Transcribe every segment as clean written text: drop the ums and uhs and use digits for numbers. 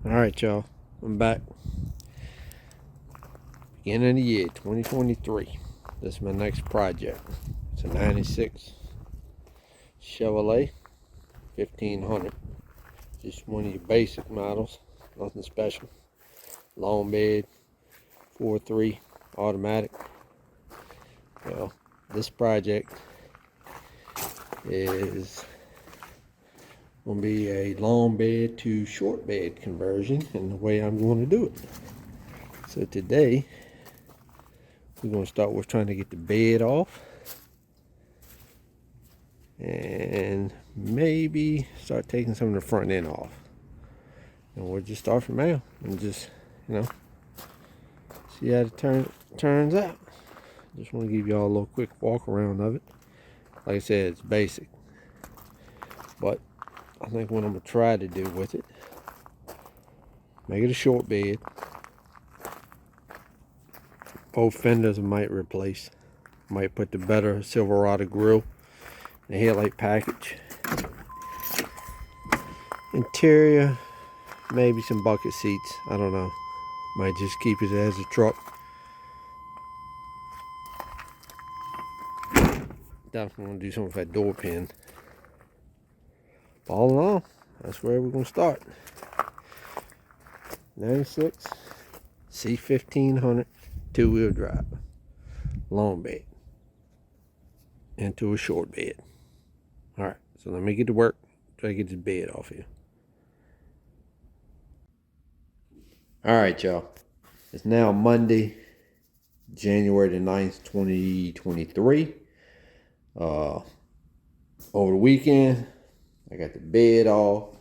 Alright, y'all. I'm back. Beginning of the year, 2023. This is my next project. It's a 96 Chevrolet 1500. Just one of your basic models. Nothing special. Long bed, 4.3 automatic. Well, this project is going to be a long bed to short bed conversion, and the way I'm going to do it. So today, we're going to start with trying to get the bed off. And maybe start taking some of the front end off. And we'll just start from now and just, see how it turns out. Just want to give y'all a little quick walk around of it. Like I said, it's basic. But I think what I'm going to try to do with it, make it a short bed. Both fenders I might replace. Might put the better Silverado grill in the headlight package. Interior, maybe some bucket seats. I don't know. Might just keep it as a truck. Definitely want to do something with that door pin. All in all, that's where we're going to start. 96 C1500 two-wheel drive. Long bed. Into a short bed. Alright, so let me get to work. Try to get this bed off here. Alright, y'all. It's now Monday, January the 9th, 2023. Over the weekend, I got the bed off.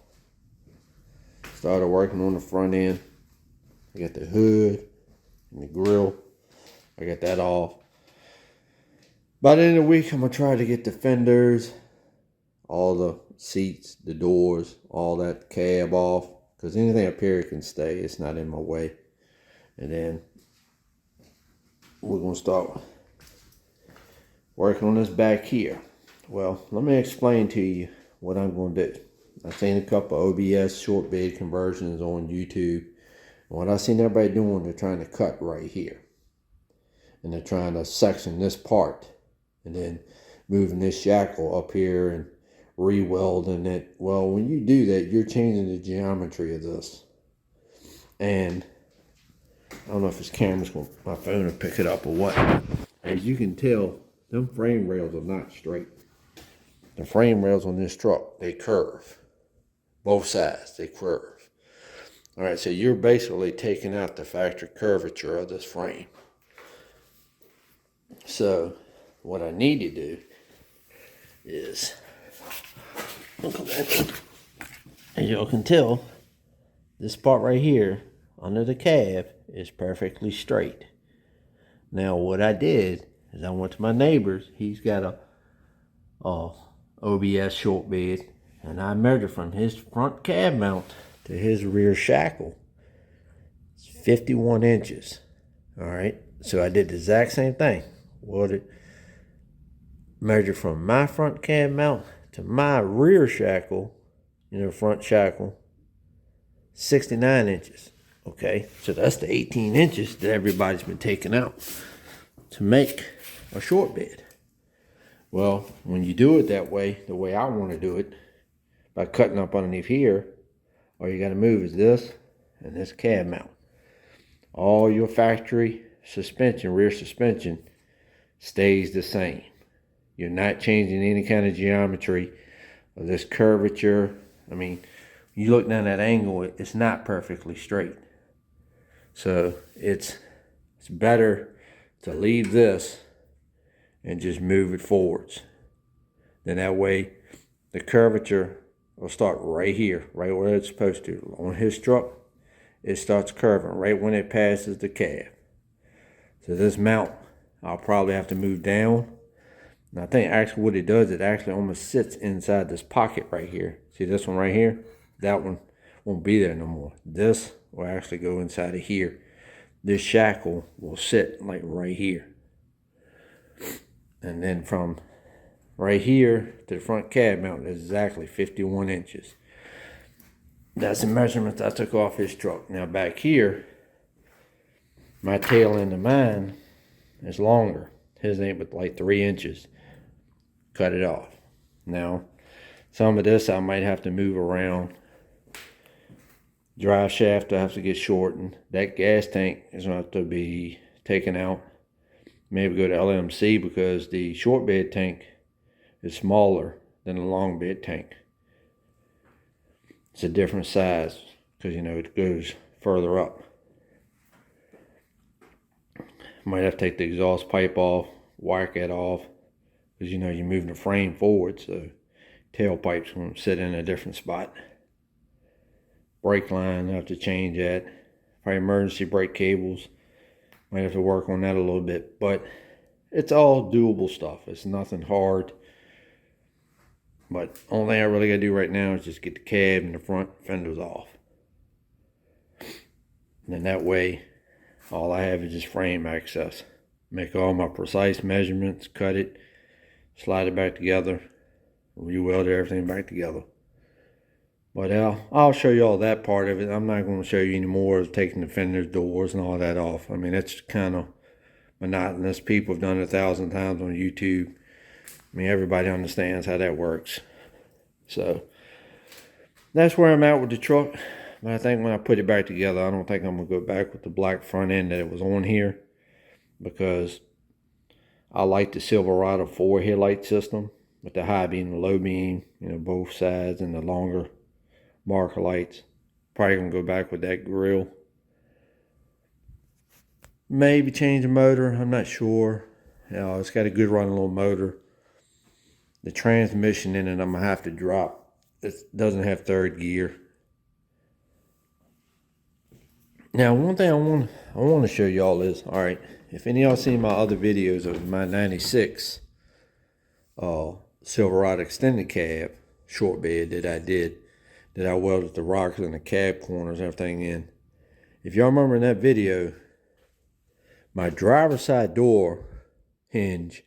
Started working on the front end. I got the hood and the grill. I got that off. By the end of the week, I'm going to try to get the fenders, all the seats, the doors, all that cab off. Because anything up here can stay. It's not in my way. And then we're going to start working on this back here. Well, let me explain to you what I'm going to do. I've seen a couple of OBS short bed conversions on YouTube. And what I've seen everybody doing, they're trying to cut right here. And they're trying to section this part. And then moving this shackle up here and re-welding it. Well, when you do that, you're changing the geometry of this. And I don't know if this camera's going, my phone will pick it up or what. As you can tell, them frame rails are not straight. The frame rails on this truck, they curve. Both sides, they curve. All right, so you're basically taking out the factory curvature of this frame. So what I need to do is, as y'all can tell, this part right here under the cab is perfectly straight. Now what I did is I went to my neighbor's. He's got a OBS short bed, and I measured from his front cab mount to his rear shackle. It's 51 inches. All right, so I did the exact same thing. Measure from my front cab mount to my rear shackle, front shackle, 69 inches. Okay, so that's the 18 inches that everybody's been taking out to make a short bed. Well, when you do it that way, the way I want to do it, by cutting up underneath here, all you got to move is this and this cab mount. All your factory suspension, rear suspension, stays the same. You're not changing any kind of geometry of this curvature. I mean, you look down that angle, it's not perfectly straight. So it's better to leave this and just move it forwards. Then that way the curvature will start right here, right where it's supposed to. On his truck, it starts curving right when it passes the cab. So this mount, I'll probably have to move down. And I think actually what it does, it actually almost sits inside this pocket right here. See this one right here? That one won't be there no more. This will actually go inside of here. This shackle will sit like right here. And then from right here to the front cab mount is exactly 51 inches. That's the measurements I took off his truck. Now back here, my tail end of mine is longer. His ain't but like 3 inches. Cut it off. Now, some of this I might have to move around. Drive shaft I have to get shortened. That gas tank is going to have to be taken out. Maybe go to LMC because the short bed tank is smaller than the long bed tank. It's a different size because, you know, it goes further up. Might have to take the exhaust pipe off, wire that off, because, you know, you're moving the frame forward, so tailpipe's going to sit in a different spot. Brake line, I have to change that. Probably emergency brake cables. Might have to work on that a little bit, but it's all doable stuff. It's nothing hard. But only thing I really got to do right now is just get the cab and the front fenders off. And then that way, all I have is just frame access. Make all my precise measurements, cut it, slide it back together, re-weld everything back together. But I'll show you all that part of it. I'm not going to show you any more of taking the fenders, doors, and all that off. I mean, it's kind of monotonous. People have done it 1,000 times on YouTube. I mean, everybody understands how that works. So that's where I'm at with the truck. But I think when I put it back together, I don't think I'm going to go back with the black front end that it was on here, because I like the Silverado 4 headlight system with the high beam and low beam, you know, both sides, and the longer marker lights. Probably going to go back with that grill. Maybe change the motor. I'm not sure. You know, it's got a good running little motor. The transmission in it I'm going to have to drop. It doesn't have third gear. Now, one thing I want to show y'all is, all right, if any of y'all seen my other videos of my 96 Silverado extended cab short bed that I welded the rockers and the cab corners and everything in. If y'all remember in that video, my driver's side door hinge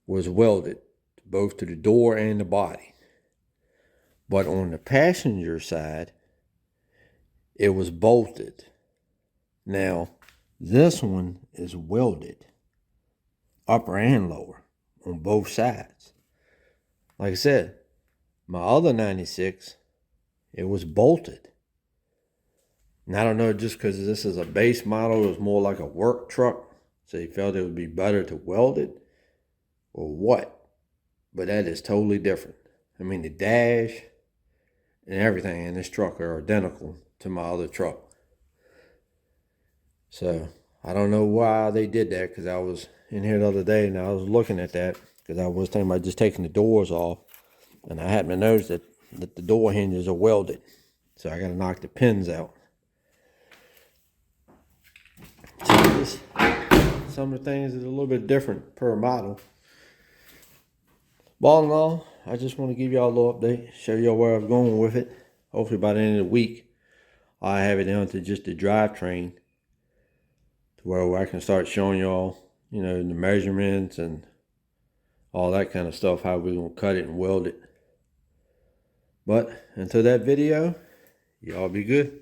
was welded both to the door and the body. But on the passenger side, it was bolted. Now, this one is welded, upper and lower, on both sides. Like I said, my other 96, it was bolted. And I don't know, just because this is a base model, it was more like a work truck, so he felt it would be better to weld it, or what. But that is totally different. I mean, the dash and everything in this truck are identical to my other truck. So I don't know why they did that, because I was in here the other day and I was looking at that, because I was thinking about just taking the doors off, and I happened to notice that the door hinges are welded. So I got to knock the pins out. So some of the things is a little bit different per model. All in all, I just want to give y'all a little update, show y'all where I'm going with it. Hopefully by the end of the week, I have it down to just the drivetrain, to where I can start showing y'all, you know, the measurements and all that kind of stuff, how we're going to cut it and weld it. But until that video, y'all be good.